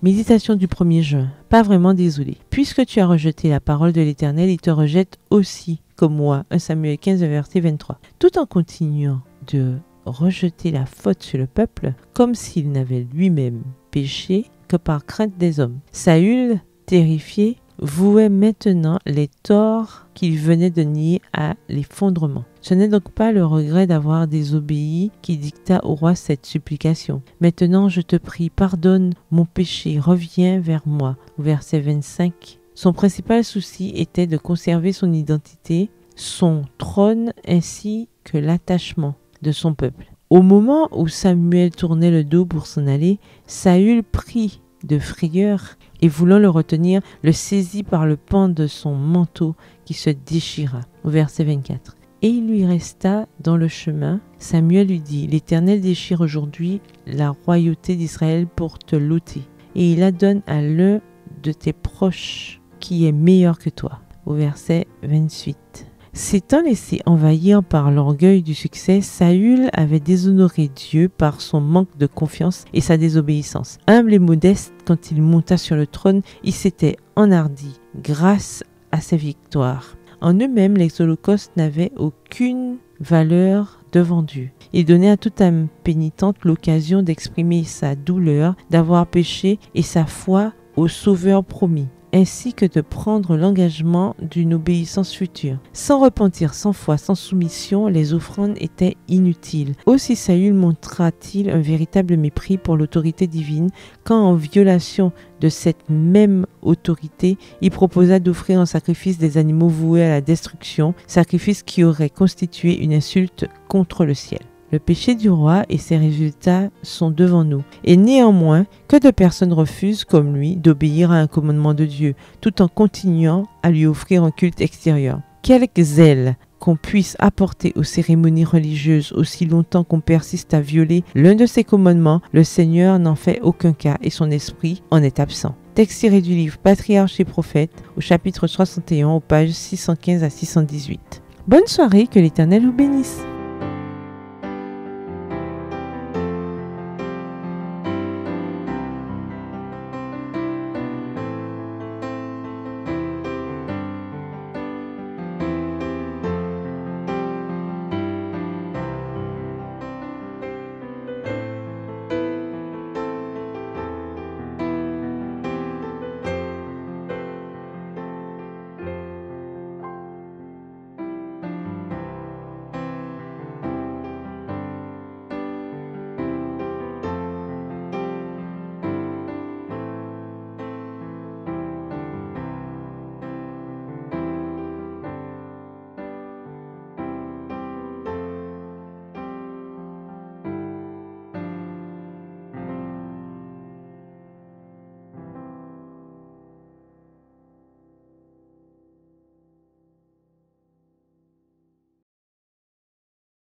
Méditation du 1er juin. Pas vraiment désolé. Puisque tu as rejeté la parole de l'Éternel, il te rejette aussi, comme moi. 1 Samuel 15, verset 23. Tout en continuant de rejeter la faute sur le peuple, comme s'il n'avait lui-même péché que par crainte des hommes. Saül, terrifié, vouait maintenant les torts qu'il venait de nier à l'effondrement. Ce n'est donc pas le regret d'avoir désobéi qui dicta au roi cette supplication. Maintenant, je te prie, pardonne mon péché, reviens vers moi. Verset 25. Son principal souci était de conserver son identité, son trône ainsi que l'attachement de son peuple. Au moment où Samuel tournait le dos pour s'en aller, Saül prit de frayeur et voulant le retenir, le saisit par le pan de son manteau qui se déchira. Verset 24. Et il lui resta dans le chemin. Samuel lui dit, l'Éternel déchire aujourd'hui la royauté d'Israël pour te l'ôter. Et il la donne à l'un de tes proches qui est meilleur que toi. Au verset 28. S'étant laissé envahir par l'orgueil du succès, Saül avait déshonoré Dieu par son manque de confiance et sa désobéissance. Humble et modeste, quand il monta sur le trône, il s'était enhardi grâce à ses victoires. En eux-mêmes, les holocaustes n'avaient aucune valeur devant Dieu. Il donnait à toute âme pénitente l'occasion d'exprimer sa douleur, d'avoir péché et sa foi au Sauveur promis, ainsi que de prendre l'engagement d'une obéissance future. Sans repentir, sans foi, sans soumission, les offrandes étaient inutiles. Aussi Saül montra-t-il un véritable mépris pour l'autorité divine, quand en violation de cette même autorité, il proposa d'offrir en sacrifice des animaux voués à la destruction, sacrifice qui aurait constitué une insulte contre le ciel. Le péché du roi et ses résultats sont devant nous. Et néanmoins, que de personnes refusent, comme lui, d'obéir à un commandement de Dieu, tout en continuant à lui offrir un culte extérieur. Quelque zèle qu'on puisse apporter aux cérémonies religieuses aussi longtemps qu'on persiste à violer l'un de ses commandements, le Seigneur n'en fait aucun cas et son esprit en est absent. Texte tiré du livre Patriarches et Prophètes, au chapitre 61, aux pages 615 à 618. Bonne soirée, que l'Éternel vous bénisse.